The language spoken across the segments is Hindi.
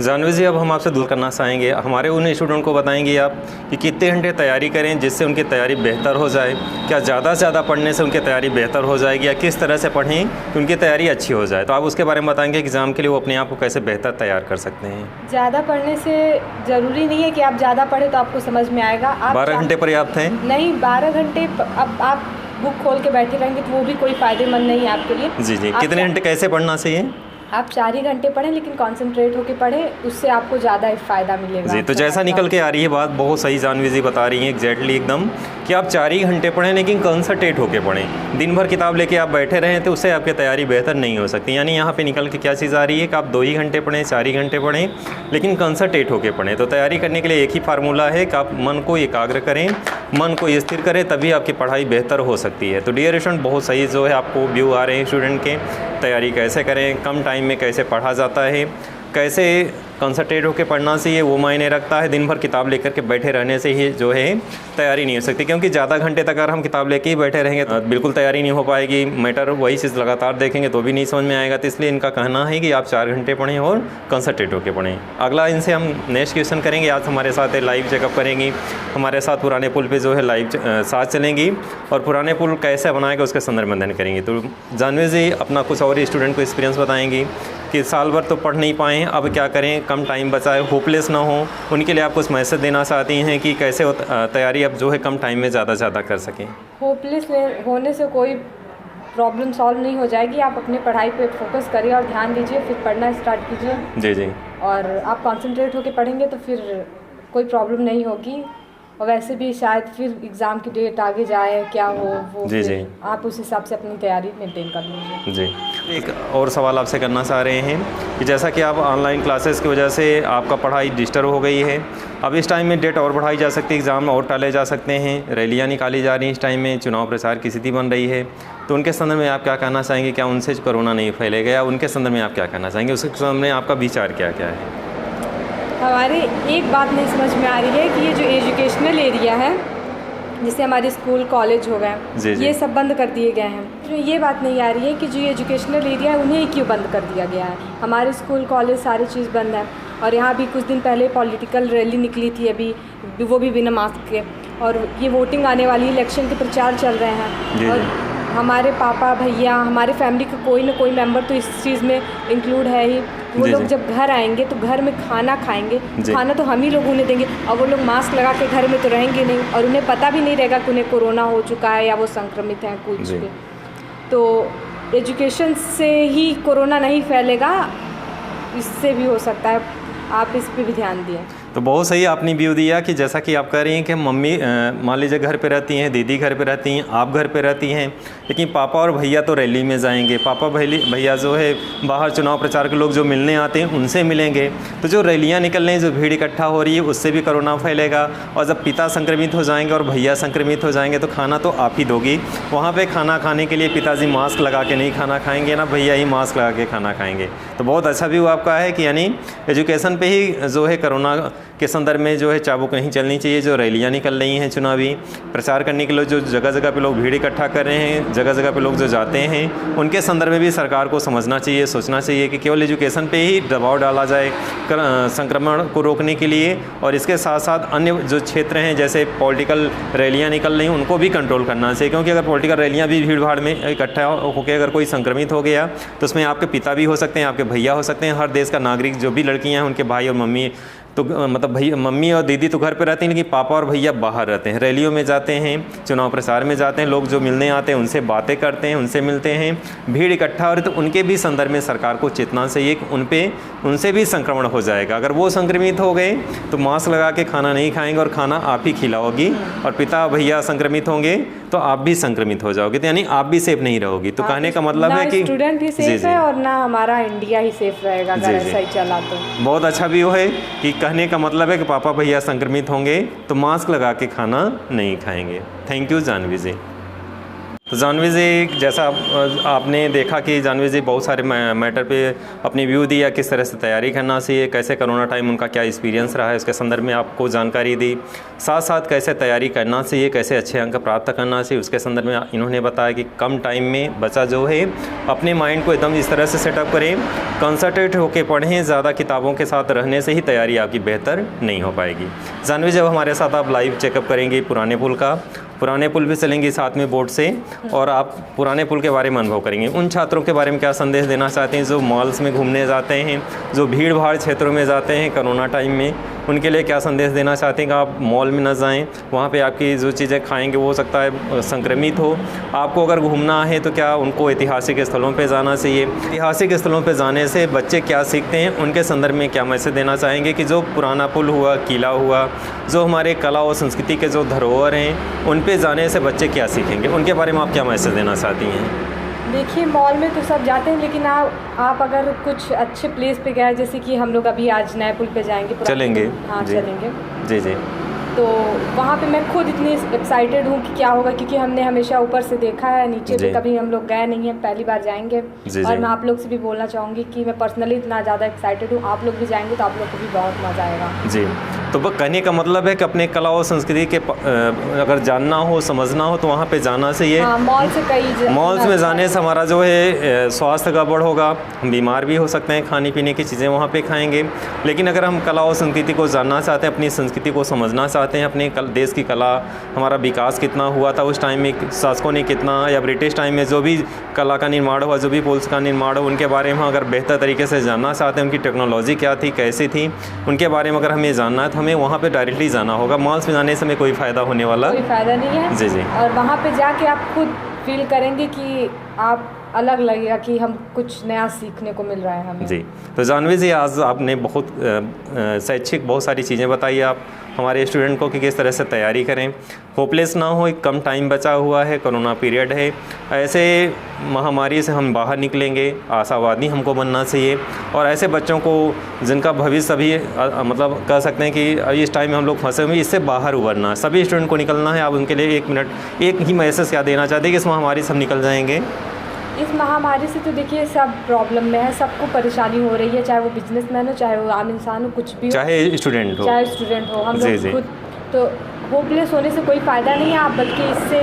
जानवी जी, अब हम आपसे दूर करना चाहेंगे, हमारे उन स्टूडेंट को बताएंगे आप कि कितने घंटे तैयारी करें जिससे उनकी तैयारी बेहतर हो जाए। क्या ज़्यादा से ज़्यादा पढ़ने से उनकी तैयारी बेहतर हो जाएगी या किस तरह से पढ़ें कि उनकी तैयारी अच्छी हो जाए? तो आप उसके बारे में बताएंगे एग्ज़ाम के लिए वो अपने आप को कैसे बेहतर तैयार कर सकते हैं। ज़्यादा पढ़ने से ज़रूरी नहीं है कि आप ज़्यादा पढ़ें तो आपको समझ में आएगा। आप 12 घंटे पर्याप्त हैं? नहीं, 12 घंटे अब आप बुक खोल के बैठे रहेंगे तो वो भी कोई फ़ायदेमंद नहीं है आपके लिए। जी जी, कितने घंटे कैसे पढ़ना चाहिए? आप 4 ही घंटे पढ़ें, लेकिन कॉन्सेंट्रेट होकर पढ़ें, उससे आपको ज़्यादा फ़ायदा मिलेगा। जी, तो जैसा निकल के आ रही है बात, बहुत सही जानवी जी बता रही हैं एग्जैक्टली एकदम, कि आप 4 ही घंटे पढ़ें लेकिन कंसंट्रेट होकर पढ़ें। दिन भर किताब लेके आप बैठे रहें तो उससे आपकी तैयारी बेहतर नहीं हो सकती। यानी यहाँ पे निकल के क्या चीज़ आ रही है कि आप 2 ही घंटे पढ़ें, 4 ही घंटे पढ़ें, लेकिन कंसंट्रेट होकर पढ़ें। तो तैयारी करने के लिए एक ही फार्मूला है कि आप मन को एकाग्र करें, मन को स्थिर करें, तभी आपकी पढ़ाई बेहतर हो सकती है। तो डियर स्टूडेंट, बहुत सही जो है आपको व्यू आ रहे हैं स्टूडेंट के, तैयारी कैसे करें, कम टाइम में कैसे पढ़ा जाता है, कैसे कंसंट्रेट होकर पढ़ना चाहिए, वो मायने रखता है। दिन भर किताब लेकर के बैठे रहने से ही जो है तैयारी नहीं हो सकती, क्योंकि ज़्यादा घंटे तक अगर हम किताब लेके ही बैठे रहेंगे तो बिल्कुल तैयारी नहीं हो पाएगी। मैटर वही चीज़ लगातार देखेंगे तो भी नहीं समझ में आएगा। तो इसलिए इनका कहना है कि आप 4 घंटे पढ़ें और कंसंट्रेट होकर पढ़ें। अगला इनसे हम नेक्स्ट क्वेश्चन करेंगे। आज हमारे साथ लाइव चेकअप करेंगी, हमारे साथ पुराने पुल पर जो है लाइव साथ चलेंगी और पुराने पुल कैसे बनाएगा उसके संदर्भ में अध्ययन करेंगी। तो जानवी जी अपना कुछ और स्टूडेंट को एक्सपीरियंस बताएंगी कि साल भर तो पढ़ नहीं पाए, अब क्या करें, कम टाइम बचा है, होपलेस ना हो, उनके लिए आप कुछ मैसेज देना चाहती हैं कि कैसे तैयारी अब जो है कम टाइम में ज़्यादा से ज़्यादा कर सकें। होपलेस होने से कोई प्रॉब्लम सॉल्व नहीं हो जाएगी। आप अपनी पढ़ाई पे फोकस करिए और ध्यान दीजिए, फिर पढ़ना स्टार्ट कीजिए। जी जी, और आप कॉन्सेंट्रेट होकर पढ़ेंगे तो फिर कोई प्रॉब्लम नहीं होगी। और वैसे भी शायद फिर एग्ज़ाम की डेट आगे जाए, क्या हो वो, जी जी, आप उस हिसाब से अपनी तैयारी मेंटेन कर लीजिए। जी, एक और सवाल आपसे करना चाह रहे हैं कि जैसा कि आप ऑनलाइन क्लासेस की वजह से आपका पढ़ाई डिस्टर्ब हो गई है, अब इस टाइम में डेट और बढ़ाई जा सकती है, एग्ज़ाम और टाले जा सकते हैं, रैलियाँ निकाली जा रही हैं, इस टाइम में चुनाव प्रचार की स्थिति बन रही है, तो उनके संदर्भ में आप क्या कहना चाहेंगे? क्या उनसे कोरोना नहीं फैलेगा या उनके संदर्भ में आप क्या कहना चाहेंगे? उसके संदर्भ में आपका विचार क्या क्या है? हमारी एक बात नहीं समझ में आ रही है कि ये जो एजुकेशनल एरिया है, जिससे हमारे स्कूल कॉलेज हो गए, ये सब बंद कर दिए गए हैं। तो ये बात नहीं आ रही है कि जो एजुकेशनल एरिया है उन्हें क्यों बंद कर दिया गया है। हमारे स्कूल कॉलेज सारी चीज़ बंद है। और यहाँ भी कुछ दिन पहले पॉलिटिकल रैली निकली थी, अभी वो भी बिना मास्क के, और ये वोटिंग आने वाली इलेक्शन के प्रचार चल रहे हैं। और हमारे पापा भैया, हमारे फैमिली का कोई ना कोई मेंबर तो इस चीज़ में इंक्लूड है ही। वो लोग जब घर आएंगे तो घर में खाना खाएंगे, खाना तो हम ही लोग उन्हें देंगे, और वो लोग मास्क लगा के घर में तो रहेंगे नहीं, और उन्हें पता भी नहीं रहेगा कि उन्हें कोरोना हो चुका है या वो संक्रमित हैं कुछ भी। तो एजुकेशन से ही कोरोना नहीं फैलेगा, इससे भी हो सकता है। आप इस पर भी ध्यान दिए। तो बहुत सही आपने व्यू दिया कि जैसा कि आप कह रही हैं कि मम्मी मान लीजिए घर पे रहती हैं, दीदी घर पे रहती हैं, आप घर पे रहती हैं, लेकिन पापा और भैया तो रैली में जाएंगे, पापा भैया जो है बाहर चुनाव प्रचार के लोग जो मिलने आते हैं उनसे मिलेंगे। तो जो रैलियाँ निकल रही हैं, जो भीड़ इकट्ठा हो रही है, उससे भी कोरोना फैलेगा। और जब पिता संक्रमित हो जाएंगे और भैया संक्रमित हो जाएंगे तो खाना तो आप ही दोगी। वहाँ पर खाना खाने के लिए पिताजी मास्क लगा के नहीं खाना खाएँगे ना, भैया ही मास्क लगा के खाना खाएँगे। तो बहुत अच्छा व्यू आपका है कि यानी एजुकेशन पर ही जो है कोरोना के संदर्भ में जो है चाबुक नहीं चलनी चाहिए। जो रैलियाँ निकल रही हैं चुनावी प्रचार करने के लिए, जो जगह जगह पे लोग भीड़ इकट्ठा कर रहे हैं, जगह जगह पे लोग जो जाते हैं, उनके संदर्भ में भी सरकार को समझना चाहिए, सोचना चाहिए कि केवल एजुकेशन पे ही दबाव डाला जाए संक्रमण को रोकने के लिए, और इसके साथ साथ अन्य जो क्षेत्र हैं जैसे पॉलिटिकल रैलियाँ निकल रही हैं उनको भी कंट्रोल करना चाहिए। क्योंकि अगर पॉलिटिकल रैलियाँ भी भीड़ भाड़ में इकट्ठा होकर अगर कोई संक्रमित हो गया तो उसमें आपके पिता भी हो सकते हैं, आपके भैया हो सकते हैं, हर देश का नागरिक जो भी लड़कियाँ हैं उनके भाई और मम्मी, तो मतलब भैया मम्मी और दीदी तो घर पे रहती हैं, लेकिन पापा और भैया बाहर रहते हैं, रैलियों में जाते हैं, चुनाव प्रचार में जाते हैं, लोग जो मिलने आते हैं उनसे बातें करते हैं, उनसे मिलते हैं, भीड़ इकट्ठा हो रही, तो उनके भी संदर्भ में सरकार को चेतना चाहिए कि उनसे भी संक्रमण हो जाएगा। अगर वो संक्रमित हो गए तो मास्क लगा के खाना नहीं खाएंगे और खाना आप ही खिलाओगी, और पिता भैया संक्रमित होंगे तो आप भी संक्रमित हो जाओगे, तो यानी आप भी सेफ नहीं रहोगी। तो कहने का मतलब है कि स्टूडेंट ही सेफ है और ना हमारा इंडिया ही सेफ रहेगा अगर ऐसा ही चला तो। बहुत अच्छा भी है कि कहने का मतलब है कि पापा भैया संक्रमित होंगे तो मास्क लगा के खाना नहीं खाएंगे। थैंक यू जानवी जी। तो जानवी जी, जैसा आपने देखा कि जानवी जी बहुत सारे मैटर पे अपनी व्यू दिया, किस तरह से तैयारी करना चाहिए, कैसे कोरोना टाइम उनका क्या एक्सपीरियंस रहा है उसके संदर्भ में आपको जानकारी दी, साथ साथ कैसे तैयारी करना चाहिए, कैसे अच्छे अंक प्राप्त करना चाहिए उसके संदर्भ में इन्होंने बताया कि कम टाइम में बच्चा जो है अपने माइंड को एकदम इस तरह से सेटअप करें, कंसंट्रेट होकर पढ़ें, ज़्यादा किताबों के साथ रहने से ही तैयारी आपकी बेहतर नहीं हो पाएगी। जानवी, जब हमारे साथ आप लाइव चेकअप करेंगे पुराने पुल का, पुराने पुल भी चलेंगे साथ में बोर्ड से, और आप पुराने पुल के बारे में अनुभव करेंगे, उन छात्रों के बारे में क्या संदेश देना चाहते हैं जो मॉल्स में घूमने जाते हैं, जो भीड़ भाड़ क्षेत्रों में जाते हैं कोरोना टाइम में, उनके लिए क्या संदेश देना चाहते हैं कि आप मॉल में न जाएं, वहाँ पे आपकी जो चीज़ें खाएंगे वो हो सकता है संक्रमित हो। आपको अगर घूमना है तो क्या उनको ऐतिहासिक स्थलों पे जाना चाहिए, ऐतिहासिक स्थलों पे जाने से बच्चे क्या सीखते हैं, उनके संदर्भ में क्या मैसेज देना चाहेंगे कि जो पुराना पुल हुआ, किला हुआ, जो हमारे कला और संस्कृति के जो धरोहर हैं, उन पे जाने से बच्चे क्या सीखेंगे, उनके बारे में आप क्या मैसेज देना चाहती हैं? देखिए, मॉल में तो सब जाते हैं, लेकिन आप अगर कुछ अच्छे प्लेस पे गए, जैसे कि हम लोग अभी आज नए पुल पे जाएंगे, चलेंगे, हाँ चलेंगे जी जी, तो वहाँ पे मैं खुद इतनी एक्साइटेड हूँ कि क्या होगा, क्योंकि हमने हमेशा ऊपर से देखा है, नीचे पे कभी हम लोग गए नहीं हैं, पहली बार जाएंगे। और मैं आप लोग से भी बोलना चाहूँगी कि मैं पर्सनली इतना ज़्यादा एक्साइटेड हूँ, आप लोग भी जाएंगे तो आप लोग को भी बहुत मज़ा आएगा। जी, तो वह कहने का मतलब है कि अपने कला और संस्कृति के अगर जानना हो, समझना हो तो वहाँ पे जाना चाहिए। हाँ, मॉल्स में जाने से हमारा जो है स्वास्थ्य गड़बड़ होगा, हम बीमार भी हो सकते हैं, खाने पीने की चीज़ें वहाँ पे खाएंगे। लेकिन अगर हम कला और संस्कृति को जानना चाहते हैं, अपनी संस्कृति को समझना चाहते हैं, अपने देश की कला, हमारा विकास कितना हुआ था उस टाइम में, शासकों ने कितना, या ब्रिटिश टाइम में जो भी कला का निर्माण हुआ, जो भी पुल्स का निर्माण हो, उनके बारे में अगर बेहतर तरीके से जानना चाहते हैं, उनकी टेक्नोलॉजी क्या थी, कैसी थी, उनके बारे में अगर हमें जानना है तो हमें वहाँ पे डायरेक्टली जाना होगा। मॉल्स में जाने से हमें कोई फ़ायदा होने वाला कोई फ़ायदा नहीं है। जी जी, और वहाँ पे जाके आप खुद फील करेंगे कि आप अलग लगेगा कि हम कुछ नया सीखने को मिल रहा है हमें। जी, तो जानवी जी, आज आपने बहुत शैक्षिक बहुत सारी चीज़ें बताई आप हमारे स्टूडेंट को कि किस तरह से तैयारी करें, होपलेस ना हो, कम टाइम बचा हुआ है, कोरोना पीरियड है, ऐसे महामारी से हम बाहर निकलेंगे, आशावादी हमको बनना चाहिए। और ऐसे बच्चों को जिनका भविष्य अभी मतलब कह सकते हैं कि इस टाइम में हम लोग फंसे हुए, इससे बाहर उभरना है, सभी स्टूडेंट को निकलना है। आप उनके लिए एक मिनट एक ही मैसेज क्या देना चाहते हैं कि इस महामारी से हम निकल जाएंगे? इस महामारी से तो देखिए सब प्रॉब्लम में है, सबको परेशानी हो रही है, चाहे वो बिजनेसमैन हो, चाहे वो आम इंसान हो, कुछ भी हो, चाहे स्टूडेंट हो, हम लोग खुद। तो होपलेस होने से कोई फ़ायदा नहीं है, आप बल्कि इससे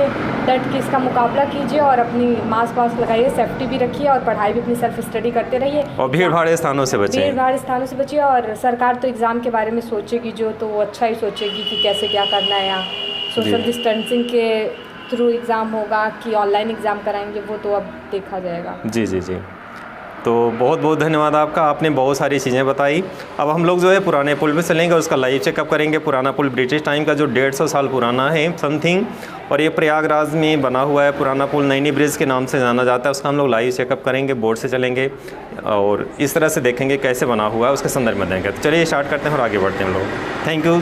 डट के इसका मुकाबला कीजिए और अपनी मास्क वास्क लगाइए, सेफ्टी भी रखिए और पढ़ाई भी अपनी सेल्फ स्टडी करते रहिए, और भीड़ भाड़ स्थानों से बचिए। और सरकार तो एग्ज़ाम के बारे में सोचेगी जो, तो वो अच्छा ही सोचेगी कि कैसे क्या करना है, या सोशल डिस्टेंसिंग के थ्रू एग्ज़ाम होगा कि ऑनलाइन एग्ज़ाम कराएंगे, वो तो अब देखा जाएगा। जी जी जी, तो बहुत बहुत धन्यवाद आपका, आपने बहुत सारी चीज़ें बताई। अब हम लोग जो है पुराने पुल पे चलेंगे, उसका लाइव चेकअप करेंगे। पुराना पुल ब्रिटिश टाइम का जो 150 साल पुराना है समथिंग, और ये प्रयागराज में बना हुआ है। पुराना पुल नैनी ब्रिज के नाम से जाना जाता है, उसका हम लोग लाइव चेकअप करेंगे, बोर्ड से चलेंगे और इस तरह से देखेंगे कैसे बना हुआ है, उसके संदर्भ में देंगे। तो चलिए स्टार्ट करते हैं और आगे बढ़ते हैं हम लोग। Thank you.